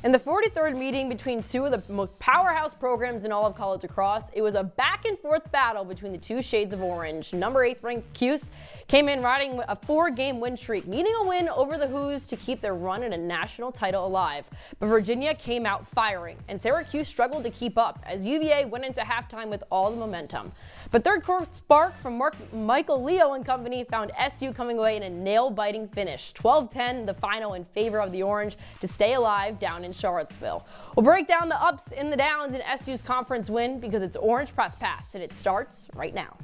In the 43rd meeting between two of the most powerhouse programs in all of college lacrosse, it was a back-and-forth battle between the two shades of orange. Number 8th ranked Cuse came in riding a 4-game win streak, needing a win over the Hoos to keep their run at a national title alive. But Virginia came out firing, and Syracuse struggled to keep up as UVA went into halftime with all the momentum. But third quarter spark from Michael Leo and company found SU coming away in a nail-biting finish. 12-10, the final in favor of the Orange to stay alive down in Charlottesville. We'll break down the ups and the downs in SU's conference win because it's Orange Press Pass, and it starts right now.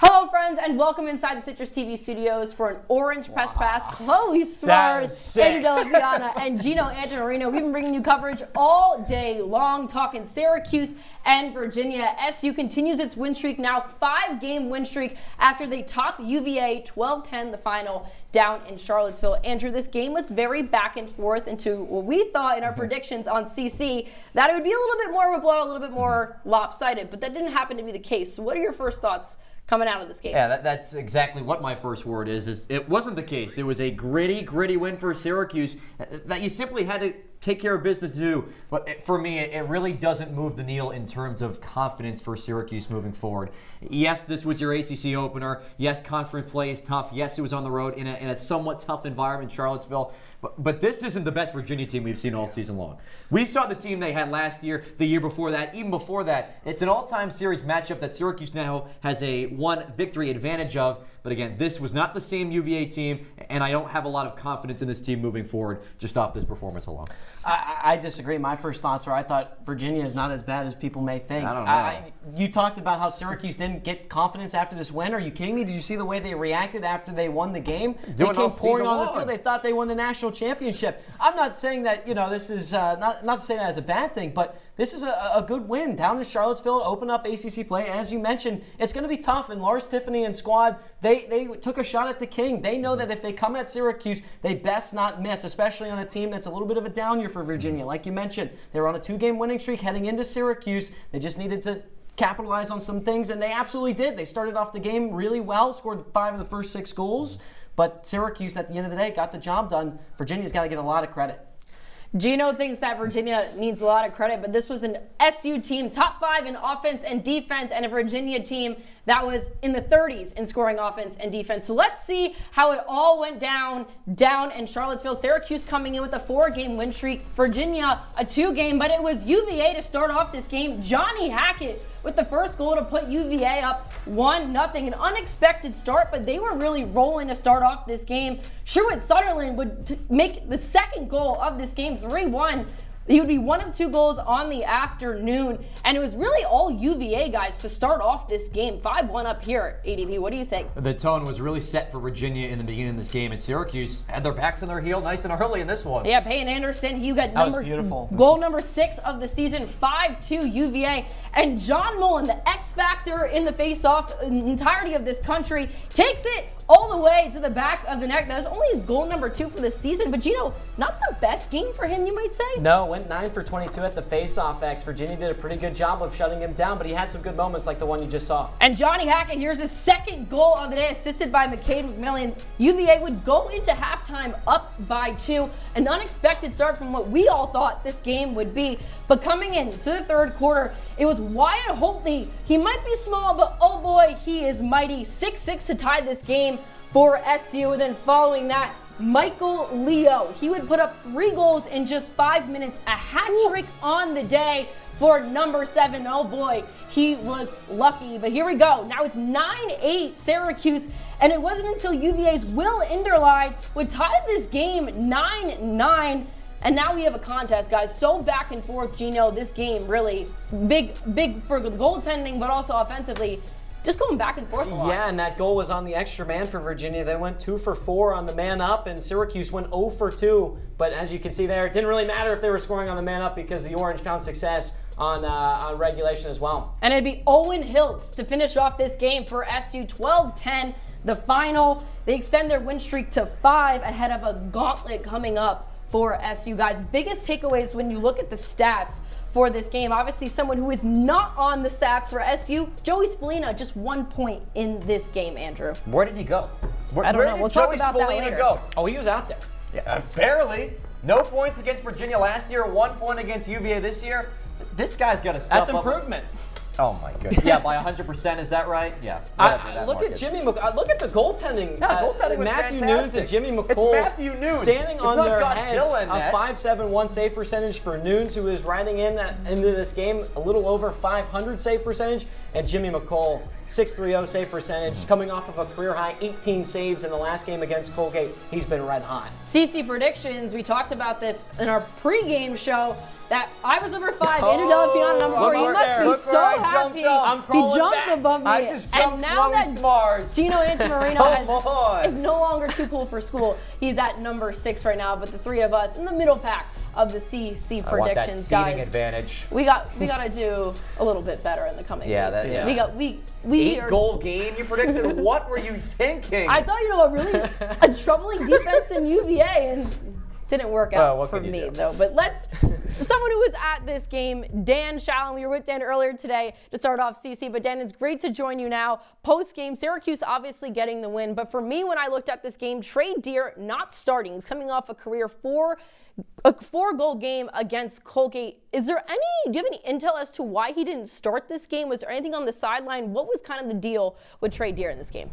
Hello friends and welcome inside the CitrusTV studios for an Orange Press Pass. Chloe Smarz, Della, Piana, and Gino Antimarino. We've been bringing you coverage all day long, talking Syracuse and Virginia. SU continues its win streak, now 5-game win streak after they top UVA 12-10 the final down in Charlottesville. Andrew, this game was very back and forth into what we thought in our predictions on CC that it would be a little bit more of a blowout, a little bit more lopsided, but that didn't happen to be the case. So what are your first thoughts coming out of this game? Yeah, that's exactly what my first word is it wasn't the case. It was a gritty win for Syracuse that you simply had to take care of business to do. But for me, it really doesn't move the needle in terms of confidence for Syracuse moving forward. Yes, this was your ACC opener. Yes, conference play is tough. Yes, it was on the road in a somewhat tough environment in Charlottesville. But this isn't the best Virginia team we've seen all season long. We saw the team they had last year, the year before that, even before that. It's an all-time series matchup that Syracuse now has a 1 victory advantage of. But again, this was not the same UVA team, and I don't have a lot of confidence in this team moving forward just off this performance alone. I disagree. My first thoughts were I thought Virginia is not as bad as people may think. I don't know. You talked about how Syracuse didn't get confidence after this win. Are you kidding me? Did you see the way they reacted after they won the game? They came pouring on the field. They thought they won the national championship. I'm not saying that this is not to say that as a bad thing, but this is a good win down in Charlottesville. Open up ACC play, as you mentioned. It's going to be tough, and Lars Tiffany and squad they took a shot at the king. They know that if they come at Syracuse, they best not miss, especially on a team that's a little bit of a down year for Virginia. Like you mentioned, they were on a 2-game winning streak heading into Syracuse. They just needed to capitalize on some things, and they absolutely did. They started off the game really well, scored 5 of the first 6 goals, but Syracuse, at the end of the day, got the job done. Virginia's got to get a lot of credit. Gino thinks that Virginia needs a lot of credit, but this was an SU team top 5 in offense and defense, and a Virginia team that was in the 30s in scoring offense and defense. So let's see how it all went down in Charlottesville. Syracuse coming in with a 4-game win streak. Virginia a 2-game, but it was UVA to start off this game. Johnny Hackett with the first goal to put UVA up 1-0. An unexpected start, but they were really rolling to start off this game. Sherwood Sutherland would make the second goal of this game, 3-1. He would be 1 of 2 goals on the afternoon, and it was really all UVA guys to start off this game. 5-1 up here. ADV, what do you think? The tone was really set for Virginia in the beginning of this game, and Syracuse had their backs on their heel nice and early in this one. Yeah, Peyton Anderson, he got goal number 6 of the season, 5-2 UVA. And John Mullen, the X factor in the face-off in the entirety of this country, takes it all the way to the back of the net. That was only his goal number 2 for the season, but Gino, not the best game for him, you might say? No, went 9 for 22 at the face-off X. Virginia did a pretty good job of shutting him down, but he had some good moments like the one you just saw. And Johnny Hackett, here's his second goal of the day, assisted by McCade McMillan. UVA would go into halftime up by 2. An unexpected start from what we all thought this game would be. But coming into the third quarter, it was Wyatt Holtley. He might be small, but oh boy, he is mighty. 6-6 to tie this game for SU. And then following that, Michael Leo. He would put up 3 goals in just 5 minutes, a hat trick on the day for number 7. Oh boy, he was lucky. But here we go. Now it's 9-8 Syracuse, and it wasn't until UVA's Will Inderleid would tie this game 9-9. And now we have a contest, guys. So back and forth, Gino. This game really big for the goaltending, but also offensively. Just going back and forth a lot. Yeah, and that goal was on the extra man for Virginia. They went 2 for 4 on the man up, and Syracuse went 0 for 2. But as you can see there, it didn't really matter if they were scoring on the man up because the Orange found success on regulation as well. And it'd be Owen Hiltz to finish off this game for SU. 12-10, the final. They extend their win streak to 5 ahead of a gauntlet coming up for SU, guys. Biggest takeaways when you look at the stats for this game. Obviously, someone who is not on the stats for SU, Joey Spallina, just 1 point in this game, Andrew. Where did he go? I don't know. We'll talk about that later. Go? Oh, he was out there. Yeah, barely. No points against Virginia last year, 1 point against UVA this year. This guy's got to step up. That's improvement. Oh my goodness. Yeah, by 100%, is that right? Yeah. Look at Jimmy McCall. Look at the goaltending. Yeah, goaltending was Matthew fantastic. Nunes and Jimmy McCall. It's Matthew Nunes. Standing on their heads. A .571 save percentage for Nunes, who is riding into this game a little over 500 save percentage, and Jimmy McCall, 630 save percentage, coming off of a career high 18 saves in the last game against Colgate. He's been red hot. CC predictions. We talked about this in our pregame show. That I was number 5, Andrew Della, Piana number 4. He must be so happy. He jumped above me. I just jumped and now that Smarz. Gino Antimarino is no longer too cool for school. He's at number 6 right now, but the three of us in the middle pack of the CC predictions, I want that seeding guys. Advantage. We got to do a little bit better in the coming weeks. We 8-goal game you predicted. What were you thinking? I thought a troubling defense in UVA and didn't work out for me though. But someone who was at this game, Dan Shalam. We were with Dan earlier today to start off CC, but Dan, it's great to join you now. Post-game, Syracuse obviously getting the win, but for me, when I looked at this game, Trey Deer not starting. He's coming off a career 4-goal game against Colgate. Do you have any intel as to why he didn't start this game? Was there anything on the sideline? What was kind of the deal with Trey Deer in this game?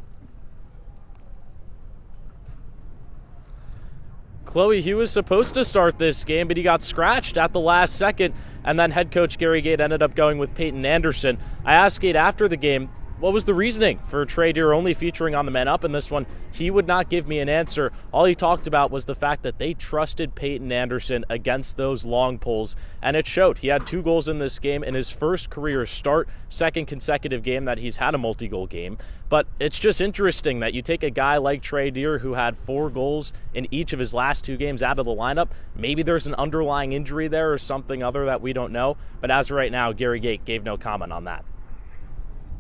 Chloe, he was supposed to start this game, but he got scratched at the last second, and then head coach Gary Gate ended up going with Peyton Anderson. I asked Gate after the game, what was the reasoning for Trey Deer only featuring on the man up in this one? He would not give me an answer. All he talked about was the fact that they trusted Peyton Anderson against those long pulls, and it showed. He had 2 goals in this game in his first career start, second consecutive game that he's had a multi-goal game. But it's just interesting that you take a guy like Trey Deer who had 4 goals in each of his last 2 games out of the lineup. Maybe there's an underlying injury there or something other that we don't know. But as of right now, Gary Gate gave no comment on that.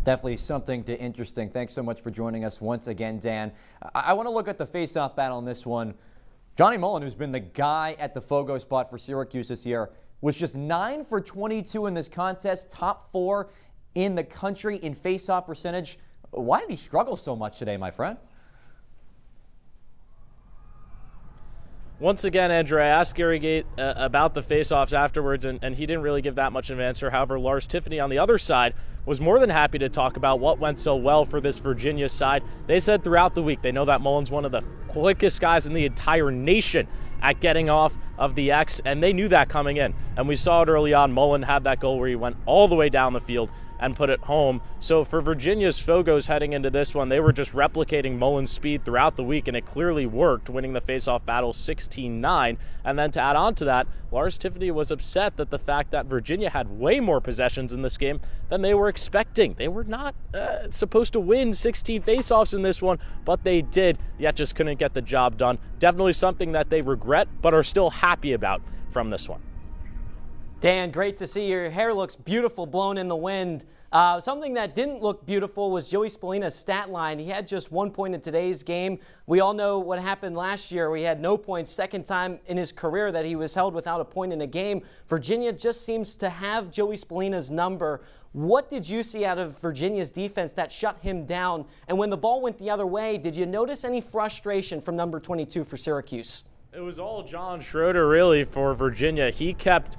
Definitely something interesting. Thanks so much for joining us once again, Dan. I want to look at the face-off battle in this one. Johnny Mullen, who's been the guy at the Fogo spot for Syracuse this year, was just 9 for 22 in this contest, top 4 in the country in face-off percentage. Why did he struggle so much today, my friend? Once again, Andrew, I asked Gary Gate about the face-offs afterwards, and he didn't really give that much of an answer. However, Lars Tiffany on the other side was more than happy to talk about what went so well for this Virginia side. They said throughout the week they know that Mullen's one of the quickest guys in the entire nation at getting off of the X, and they knew that coming in. And we saw it early on. Mullen had that goal where he went all the way down the field and put it home. So for Virginia's Fogos heading into this one, they were just replicating Mullen's speed throughout the week, and it clearly worked, winning the faceoff battle 16-9. And then to add on to that, Lars Tiffany was upset that the fact that Virginia had way more possessions in this game than they were expecting. They were not supposed to win 16 faceoffs in this one, but they did, yet just couldn't get the job done. Definitely something that they regret, but are still happy about from this one. Dan, great to see your hair looks beautiful blown in the wind. Something that didn't look beautiful was Joey Spallina's stat line. He had just 1 point in today's game. We all know what happened last year where he had no points, second time in his career that he was held without a point in a game. Virginia just seems to have Joey Spallina's number. What did you see out of Virginia's defense that shut him down? And when the ball went the other way, did you notice any frustration from number 22 for Syracuse? It was all John Schroeder, really, for Virginia. He kept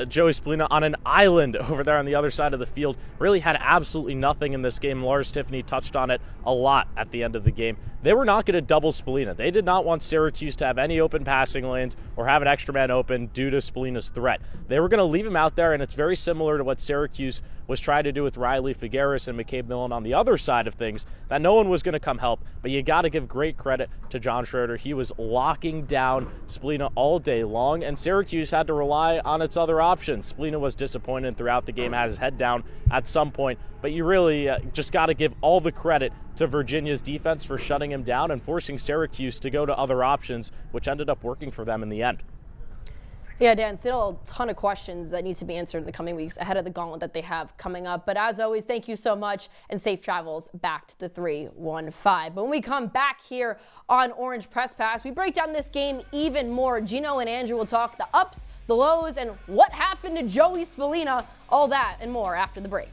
Joey Spallina on an island over there on the other side of the field. Really had absolutely nothing in this game. Lars Tiffany touched on it a lot at the end of the game. They were not going to double Spallina. They did not want Syracuse to have any open passing lanes or have an extra man open due to Spallina's threat. They were going to leave him out there, and it's very similar to what Syracuse was trying to do with Riley Figueres and McCabe Millen on the other side of things, that no one was going to come help. But you got to give great credit to John Schroeder. He was locking down Spallina all day long, and Syracuse had to rely on its other options. Spallina was disappointed throughout the game, had his head down at some point, but you really just got to give all the credit to Virginia's defense for shutting him down and forcing Syracuse to go to other options, which ended up working for them in the end. Yeah, Dan, still a ton of questions that need to be answered in the coming weeks ahead of the gauntlet that they have coming up. But as always, thank you so much, and safe travels back to the 315. But when we come back here on Orange Press Pass, we break down this game even more. Gino and Andrew will talk the ups, the lows, and what happened to Joey Spallina. All that and more after the break.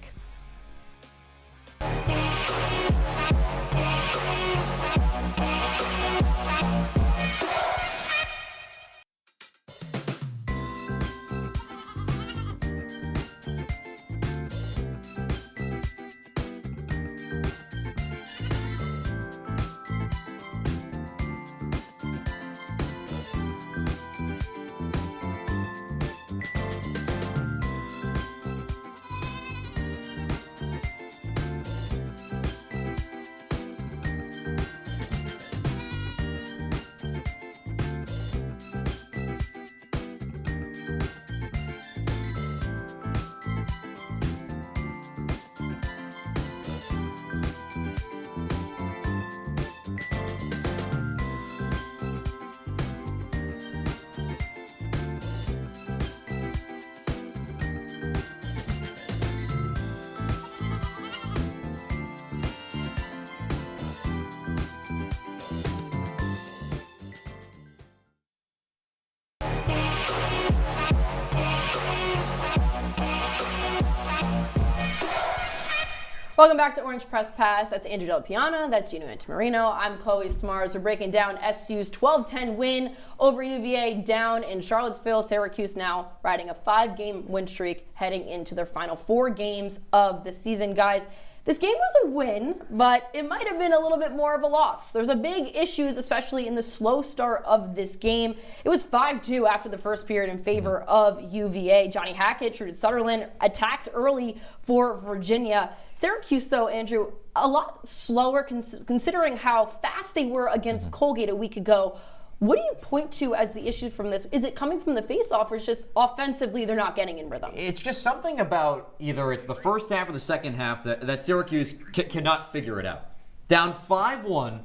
Welcome back to Orange Press Pass. That's Andrew Della Piana. That's Gino Antimarino. I'm Chloe Smarz. We're breaking down SU's 12-10 win over UVA down in Charlottesville. Syracuse now riding a 5-game win streak heading into their final 4 games of the season. Guys, this game was a win, but it might have been a little bit more of a loss. There's a big issues, especially in the slow start of this game. It was 5-2 after the first period in favor of UVA. Johnny Hackett, Trudy Sutherland attacked early for Virginia. Syracuse, though, Andrew, a lot slower considering how fast they were against Colgate a week ago. What do you point to as the issue from this? Is it coming from the faceoff, or is just offensively they're not getting in rhythm? It's just something about either it's the first half or the second half that Syracuse cannot figure it out. Down 5-1,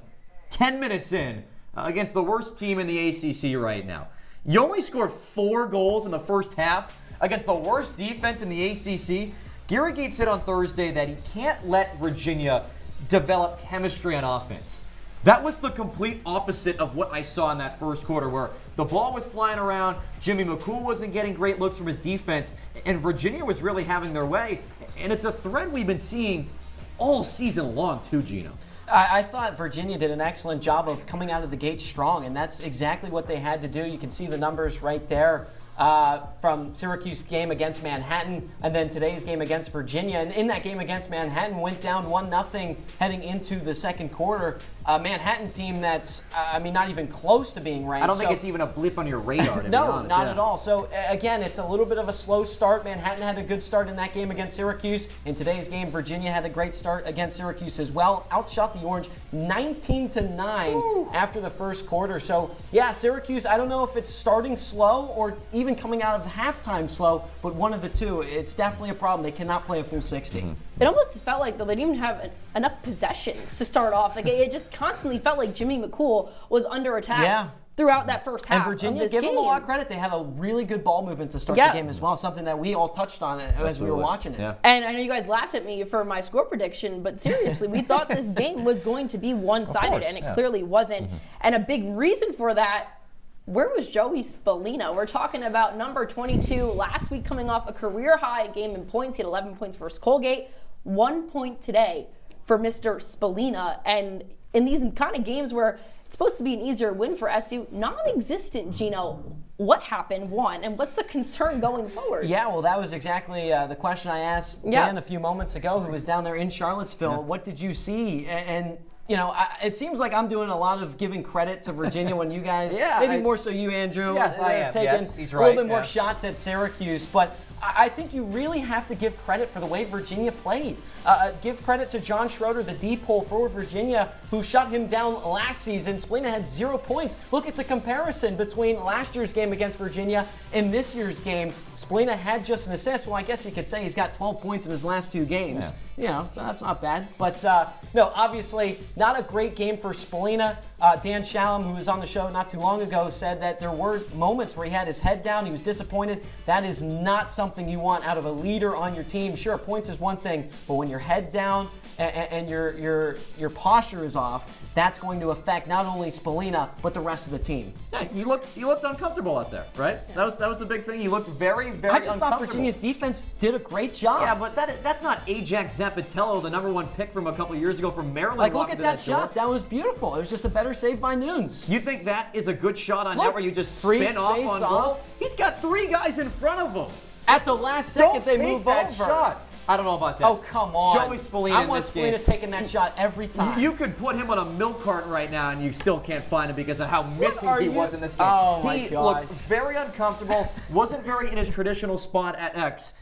10 minutes in, against the worst team in the ACC right now. You only scored 4 goals in the first half against the worst defense in the ACC. Gary Gate said on Thursday that he can't let Virginia develop chemistry on offense. That was the complete opposite of what I saw in that first quarter, where the ball was flying around, Jimmy McCool wasn't getting great looks from his defense, and Virginia was really having their way. And it's a thread we've been seeing all season long too, Gino. I thought Virginia did an excellent job of coming out of the gate strong, and that's exactly what they had to do. You can see the numbers right there. From Syracuse game against Manhattan, and then today's game against Virginia. And in that game against Manhattan, went down 1-0 heading into the second quarter. Manhattan team that's, not even close to being ranked. I don't think it's even a blip on your radar, to no, be honest. not at all. So, again, it's a little bit of a slow start. Manhattan had a good start in that game against Syracuse. In today's game, Virginia had a great start against Syracuse as well. Outshot the Orange 19-9 after the first quarter. So, yeah, Syracuse, I don't know if it's starting slow or even coming out of halftime slow, but one of the two. It's definitely a problem. They cannot play a full 60. It almost felt like they didn't even have enough possessions to start off. Like it just constantly felt like Jimmy McCool was under attack throughout that first half. And Virginia, give them a lot of credit. They had a really good ball movement to start the game as well, something that we all touched on as we were watching it. Yeah. And I know you guys laughed at me for my score prediction, but seriously, we thought this game was going to be one-sided, and it clearly wasn't. And a big reason for that, where was Joey Spallina? We're talking about number 22 last week, coming off a career-high game in points. He had 11 points versus Colgate, 1 point today for Mr. Spallina. And in these kind of games where it's supposed to be an easier win for SU, non-existent, Gino. What happened, one, and what's the concern going forward? Yeah, well, that was exactly the question I asked Dan a few moments ago, who was down there in Charlottesville. What did you see? And you know, it seems like I'm doing a lot of giving credit to Virginia when you guys, maybe more so you, Andrew, yes, I am. taking He's a little bit more shots at Syracuse. But I think you really have to give credit for the way Virginia played. Give credit to John Schroeder, the deep pull for Virginia, who shut him down last season. Spallina had 0 points. Look at the comparison between last year's game against Virginia and this year's game. Spallina had just an assist. Well, I guess you could say he's got 12 points in his last 2 games. You know, so that's not bad. But no, obviously, Not a great game for Spallina. Dan Shalam, who was on the show not too long ago, said that there were moments where he had his head down. He was disappointed. That is not something you want out of a leader on your team. Sure, points is one thing, but when your head down and your posture is off, that's going to affect not only Spallina but the rest of the team. Yeah, you looked uncomfortable out there, right? Yeah. That was the big thing. You looked very, very I just thought Virginia's defense did a great job. Yeah, but that's not Ajax Zapatello, the #1 pick from a couple years ago from Maryland. Like, look at that shot. That was beautiful. It was just a better save by Nunes. You think that is a good shot on net where you just spin off on goal? He's got 3 guys in front of him. At the last second, they move over. Shot. I don't know about that. Oh, come on. Joey Spallina I want Spallina taking that shot every time. You could put him on a milk carton right now and you still can't find him because of how missing he was in this game. Oh, my gosh. He looked very uncomfortable, wasn't very in his traditional spot at X.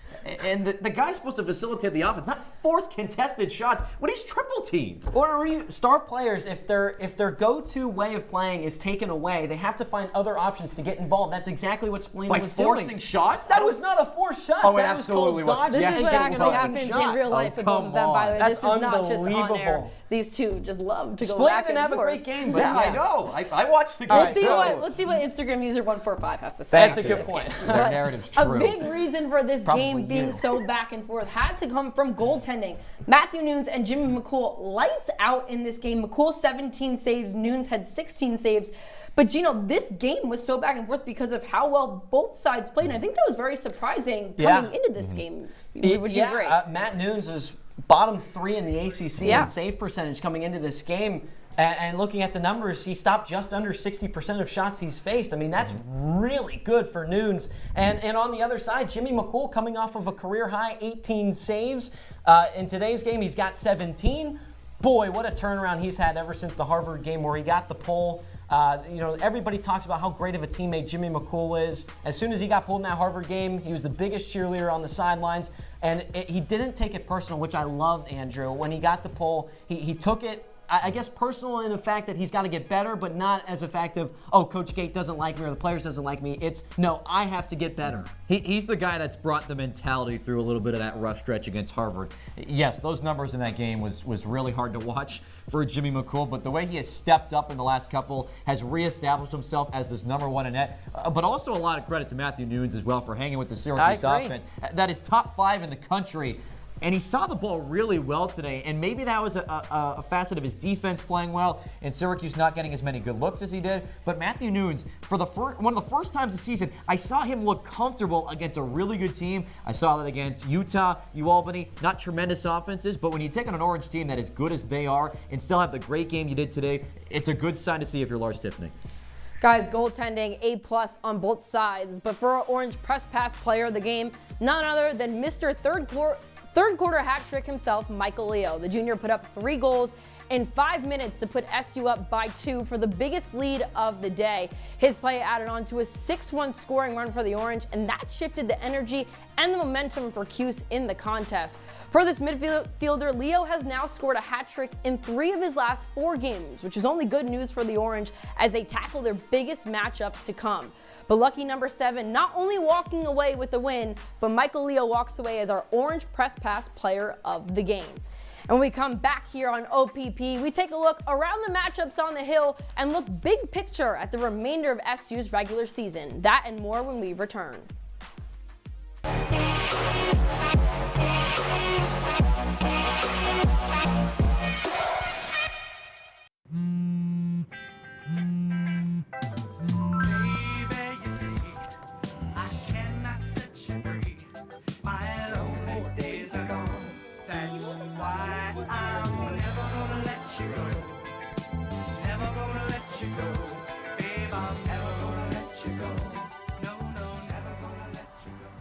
And the guy's supposed to facilitate the offense, not force contested shots when he's triple teamed. Or star players, if their go-to way of playing is taken away, they have to find other options to get involved. That's exactly what Spallina was doing. By forcing shots? That was not a forced shot. Oh, it that absolutely was. This is what actually happens in real life with both of them, by the way. That's this is not just on air. unbelievable. These two just love to go Spallina back and didn't have forth. a great game, but yeah, I know. I watched the game. Let's see what Instagram user 145 has to say. That's a good point. Their narrative's true. A big reason for this game being so back and forth had to come from goaltending. Matthew Nunes and Jimmy McCool lights out in this game. McCool 17 saves, Nunes had 16 saves. But Gino, this game was so back and forth because of how well both sides played. And I think that was very surprising coming into this game. Would you agree? Matt Nunes is bottom 3 in the ACC in save percentage coming into this game. And looking at the numbers, he stopped just under 60% of shots he's faced. I mean, that's really good for Nunes. And on the other side, Jimmy McCool coming off of a career-high 18 saves. In today's game, he's got 17. Boy, what a turnaround he's had ever since the Harvard game where he got the pull. Everybody talks about how great of a teammate Jimmy McCool is. As soon as he got pulled in that Harvard game, he was the biggest cheerleader on the sidelines. And he didn't take it personal, which I loved, Andrew. When he got the pull, he took it, I guess, personal in the fact that he's got to get better, but not as a fact of, oh, Coach Gate doesn't like me or the players doesn't like me. It's, no, I have to get better. He's the guy that's brought the mentality through a little bit of that rough stretch against Harvard. Yes, those numbers in that game was really hard to watch for Jimmy McCool, but the way he has stepped up in the last couple, has reestablished himself as this #1 in net, but also a lot of credit to Matthew Nunes as well for hanging with the Syracuse offense. That is top 5 in the country. And he saw the ball really well today, and maybe that was a facet of his defense playing well and Syracuse not getting as many good looks as he did. But Matthew Nunes, for one of the first times this season, I saw him look comfortable against a really good team. I saw that against Utah, UAlbany, not tremendous offenses, but when you take on an Orange team that is good as they are and still have the great game you did today, it's a good sign to see if you're Lars Tiffany. Guys, goaltending A+ on both sides, but for our Orange press pass player of the game, none other than Mr. Third quarter hat trick himself, Michael Leo. The junior put up 3 goals in 5 minutes to put SU up by 2 for the biggest lead of the day. His play added on to a 6-1 scoring run for the Orange, and that shifted the energy and the momentum for Cuse in the contest. For this midfielder, Leo has now scored a hat trick in 3 of his last 4 games, which is only good news for the Orange as they tackle their biggest matchups to come. But lucky number 7 not only walking away with the win, but Michael Leo walks away as our Orange press pass player of the game. And when we come back here on OPP, we take a look around the matchups on the Hill and look big picture at the remainder of SU's regular season. That and more when we return.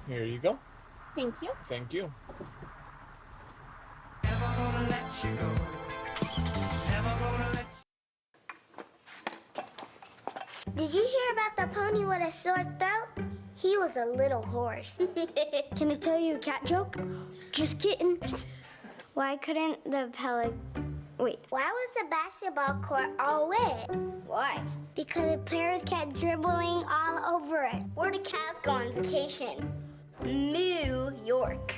Here you go. Thank you. Thank you. Did you hear about the pony with a sore throat? He was a little horse. Can I tell you a cat joke? Just kidding. Why couldn't the Why was the basketball court all wet? Why? Because the players kept dribbling all over it. Where the cats go on vacation? New York.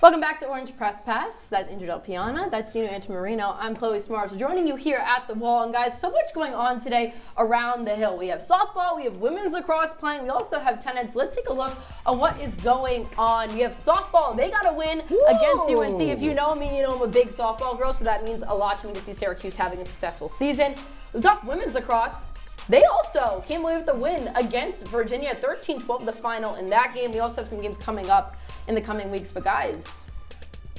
Welcome back to Orange Press Pass. That's Della, Piana. That's Gino, Antimarino. I'm Chloe Smarz, joining you here at the Wall. And guys, so much going on today around the hill. We have softball, we have women's lacrosse playing, we also have tennis. Let's take a look at what is going on. We have softball. They got a win against UNC. If you know me, you know I'm a big softball girl, so that means a lot to me to see Syracuse having a successful season. We talk women's lacrosse. They also came away with a win against Virginia, 13-12 the final in that game. We also have some games coming up in the coming weeks, but guys,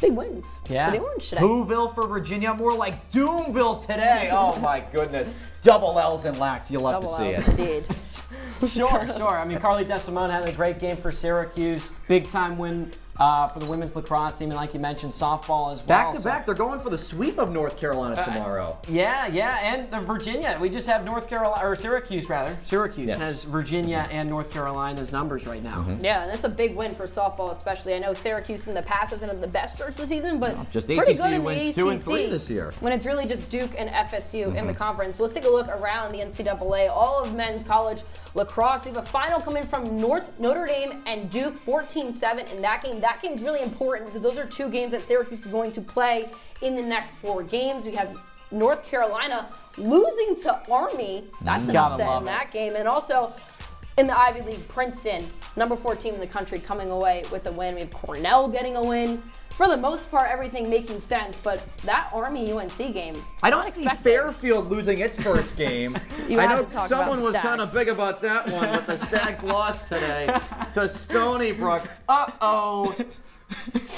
big wins for the Orange today. Whoville for Virginia, more like Doomville today. Oh my goodness. Double L's and lax. You'll love to see it. Indeed. Sure. I mean, Carly DeSimone had a great game for Syracuse. Big time win for the women's lacrosse team, and like you mentioned, softball as well. Back to back, they're going for the sweep of North Carolina tomorrow. Yeah, and the Virginia. We just have North Carolina, or Syracuse rather. Syracuse Yes. has Virginia and North Carolina's numbers right now. Yeah, and that's a big win for softball, especially. I know Syracuse in the past hasn't had the best starts of the season, but Just pretty ACC good in the wins ACC 2 and 3 this year. when it's really just Duke and FSU in the conference. Let's take a look around the NCAA. All of men's college lacrosse. We have a final coming from Notre Dame and Duke, 14-7 in that game. That game is really important because those are 2 games that Syracuse is going to play in the next 4 games. We have North Carolina losing to Army. That's an upset in that game. And also in the Ivy League, Princeton, number 4 team in the country, coming away with a win. We have Cornell getting a win. For the most part, everything making sense, but that Army-UNC game, I don't see Fairfield losing its first game. I know someone was kind of big about that one, but the Stags lost today to Stony Brook. Uh-oh.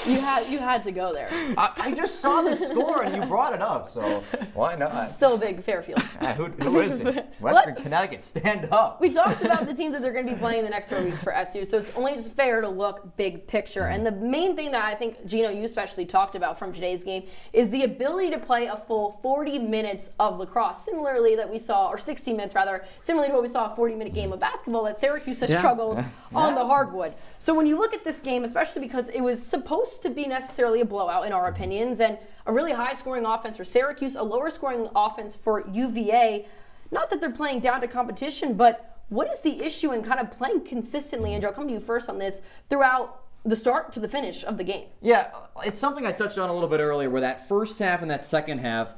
You had to go there. I just saw the score and you brought it up, so why not? Still a big Fairfield. Who is it? Western Connecticut, stand up. We talked about the teams that they're going to be playing the next 4 weeks for SU, so it's only just fair to look big picture. And the main thing that I think, Gino, you especially talked about from today's game is the ability to play a full 40 minutes of lacrosse, similarly that we saw, or 60 minutes rather, similarly to what we saw a 40-minute game of basketball that Syracuse has struggled on the hardwood. So when you look at this game, especially because it was supposed to be necessarily a blowout in our opinions, and a really high-scoring offense for Syracuse, a lower-scoring offense for UVA. Not that they're playing down to competition, but what is the issue in kind of playing consistently? And I'll come to you first on this throughout the start to the finish of the game. Yeah, it's something I touched on a little bit earlier, where that first half and that second half,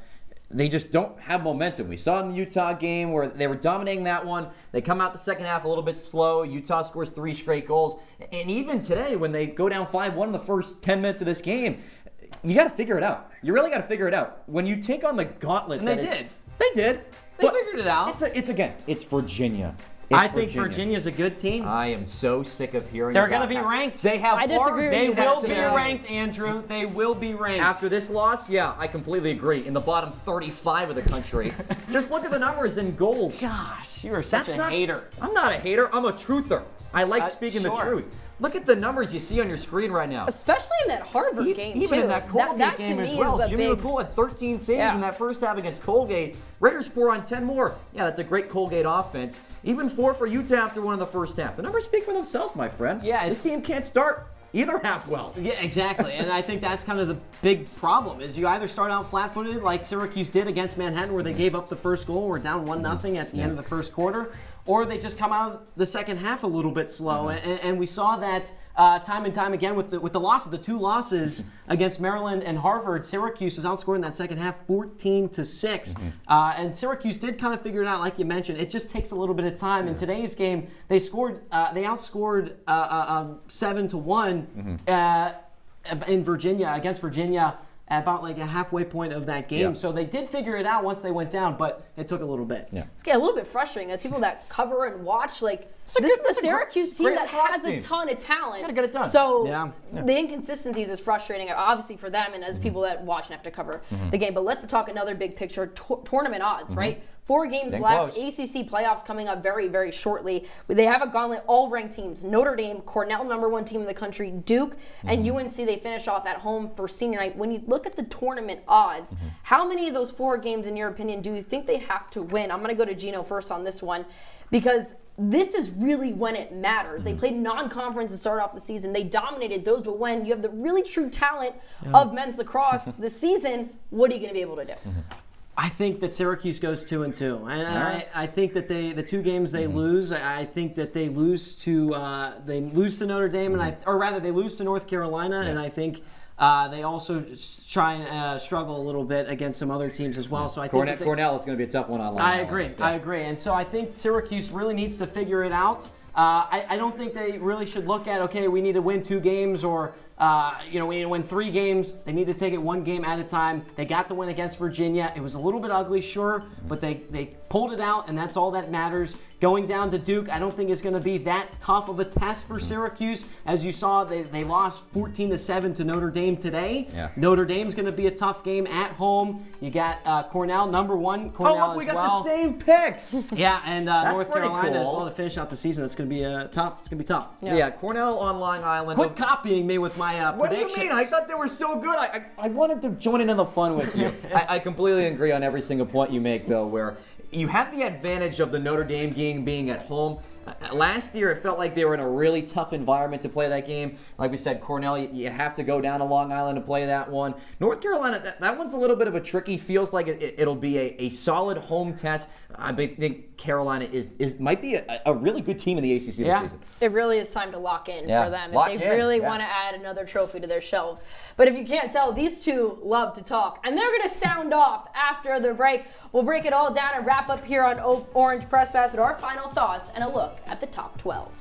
they just don't have momentum. We saw in the Utah game where they were dominating that one. They come out the second half a little bit slow. Utah scores 3 straight goals. And even today, when they go down 5-1 in the first 10 minutes of this game, you got to figure it out. You really got to figure it out. When you take on the gauntlet, and they did. They figured it out. It's Virginia. I think Virginia's a good team. I am so sick of hearing They're going to be ranked. They have. I disagree with you. They will be ranked, Andrew. They will be ranked. After this loss, yeah, I completely agree. In the bottom 35 of the country. Just look at the numbers in goals. Gosh, you are such a hater. I'm not a hater. I'm a truther. I like speaking the truth. Look at the numbers you see on your screen right now. Especially in that Harvard game, even too. in that Colgate game as well. Jimmy McCool had 13 saves in that first half against Colgate. Raiders pour on 10 more. Yeah, that's a great Colgate offense. Even 4 for Utah after one in the first half. The numbers speak for themselves, my friend. Yeah, this team can't start either half well. Yeah, exactly. And I think that's kind of the big problem is you either start out flat-footed like Syracuse did against Manhattan where they gave up the first goal, we're down 1-0 at the end of the first quarter, or they just come out the second half a little bit slow. And we saw that time and time again with the losses, the 2 losses against Maryland and Harvard. Syracuse was outscored in that second half 14-6. And Syracuse did kind of figure it out, like you mentioned. It just takes a little bit of time. In today's game, they outscored 7-1 in Virginia, against Virginia, at about like a halfway point of that game. So they did figure it out once they went down, but it took a little bit. It's getting a little bit frustrating as people that cover and watch, like, this is a Syracuse team that has a ton of talent. Gotta get it done. So the inconsistencies is frustrating, obviously, for them and as people that watch and have to cover the game. But let's talk another big picture, tournament odds, right? 4 games left. ACC playoffs coming up very, very shortly. They have a gauntlet, all ranked teams. Notre Dame, Cornell, number 1 team in the country, Duke, and UNC, they finish off at home for senior night. When you look at the tournament odds, how many of those 4 games, in your opinion, do you think they have to win? I'm going to go to Gino first on this one, because this is really when it matters. They played non-conference to start off the season. They dominated those, but when you have the really true talent of men's lacrosse this season, what are you going to be able to do? I think that Syracuse goes 2-2, and I think that the 2 games they lose, I think that they lose to Notre Dame, and or rather they lose to North Carolina, and I think They also try and struggle a little bit against some other teams as well. So I think Cornell is going to be a tough one online. I agree. Yeah. I agree. And so I think Syracuse really needs to figure it out. I don't think they really should look at, okay, we need to win 2 games or, we need to win 3 games. They need to take it 1 game at a time. They got the win against Virginia. It was a little bit ugly, sure, but they pulled it out, and that's all that matters. Going down to Duke, I don't think it's going to be that tough of a test for Syracuse. As you saw, they lost 14-7 to Notre Dame today. Yeah. Notre Dame's going to be a tough game at home. You got Cornell, number 1. Cornell look, we got the same picks. Yeah, and North Carolina as well to finish out the season. It's going to be tough. It's going to be tough. Yeah, Cornell on Long Island. Quit copying me with my predictions. What do you mean? I thought they were so good. I wanted to join in the fun with you. I completely agree on every single point you make, though, where you have the advantage of the Notre Dame game being at home. Last year, it felt like they were in a really tough environment to play that game. Like we said, Cornell, you have to go down to Long Island to play that one. North Carolina, that one's a little bit of a tricky. Feels like it'll be a solid home test. I think Carolina might be a really good team in the ACC this season. It really is time to lock in for them if they really want to add another trophy to their shelves. But if you can't tell, these two love to talk, and they're going to sound off after the break. We'll break it all down and wrap up here on Orange Press Pass with our final thoughts and a look at the top 12.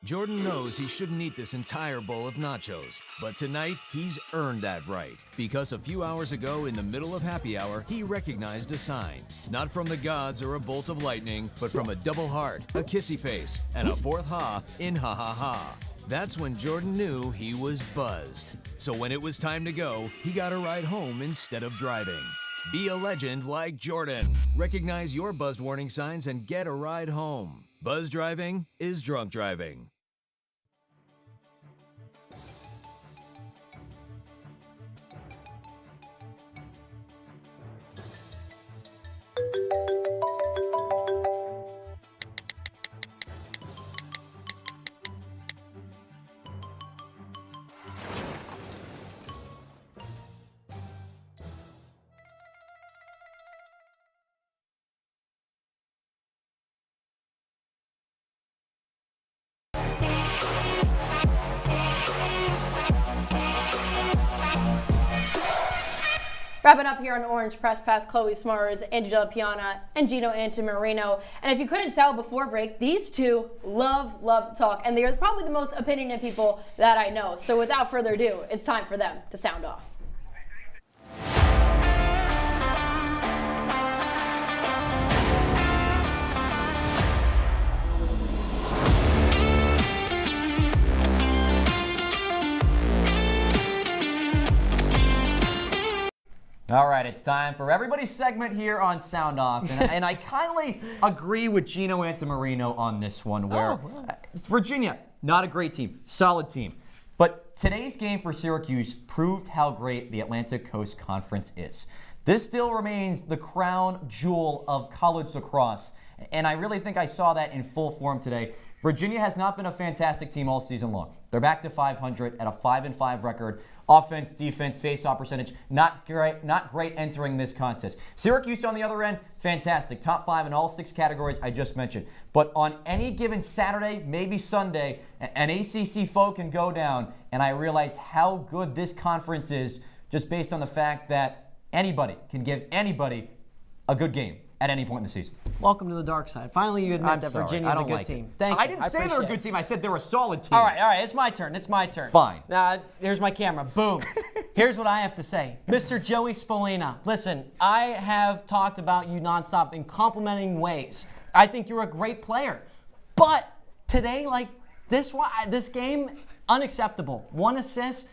Jordan knows he shouldn't eat this entire bowl of nachos, but tonight he's earned that right. Because a few hours ago, in the middle of happy hour, he recognized a sign. Not from the gods or a bolt of lightning, but from a double heart, a kissy face, and a 4th ha in ha ha ha. That's when Jordan knew he was buzzed. So when it was time to go, he got a ride home instead of driving. Be a legend like Jordan. Recognize your buzzed warning signs and get a ride home. Buzz driving is drunk driving. Wrapping up here on Orange Press Pass, Chloe Smarz, Della, Piana, and Gino Antimarino. And if you couldn't tell before break, these two love to talk, and they are probably the most opinionated people that I know. So without further ado, it's time for them to sound off. All right, it's time for everybody's segment here on Sound Off. And I kindly agree with Gino Antimarino on this one, where Virginia, not a great team, solid team. But today's game for Syracuse proved how great the Atlantic Coast Conference is. This still remains the crown jewel of college lacrosse, and I really think I saw that in full form today. Virginia has not been a fantastic team all season long. They're back to 500 at a 5-5 record. Offense, defense, face-off percentage, not great entering this contest. Syracuse on the other end, fantastic. Top 5 in all 6 categories I just mentioned. But on any given Saturday, maybe Sunday, an ACC foe can go down, and I realized how good this conference is just based on the fact that anybody can give anybody a good game at any point in the season. Welcome to the dark side. Finally, you admit that Virginia's a good team. Thank you. I didn't say they're a good team. I said they're a solid team. All right. It's my turn. Fine. Now, here's my camera. Boom. Here's what I have to say. Mr. Joey Spallina, listen, I have talked about you nonstop in complimenting ways. I think you're a great player. But today, like this game, unacceptable. 1 assist.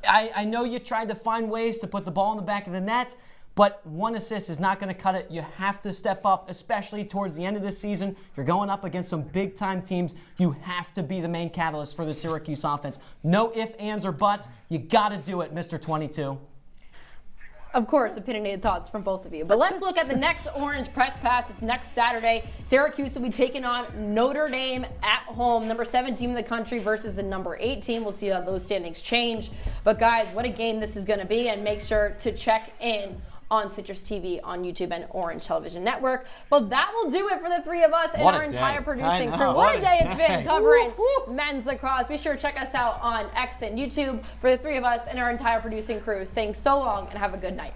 I know you tried to find ways to put the ball in the back of the net, but 1 assist is not going to cut it. You have to step up, especially towards the end of this season. You're going up against some big-time teams. You have to be the main catalyst for the Syracuse offense. No ifs, ands, or buts. You got to do it, Mr. 22. Of course, opinionated thoughts from both of you. But let's look at the next Orange Press Pass. It's next Saturday. Syracuse will be taking on Notre Dame at home, number 7 team in the country versus the number 8 team. We'll see how those standings change. But guys, what a game this is going to be, and make sure to check in on Citrus TV, on YouTube, and Orange Television Network. But that will do it for the three of us and What a our day. entire producing I crew. know, What a what a day it's day. been covering men's lacrosse. Be sure to check us out on X and YouTube for the three of us and our entire producing crew, saying so long and have a good night.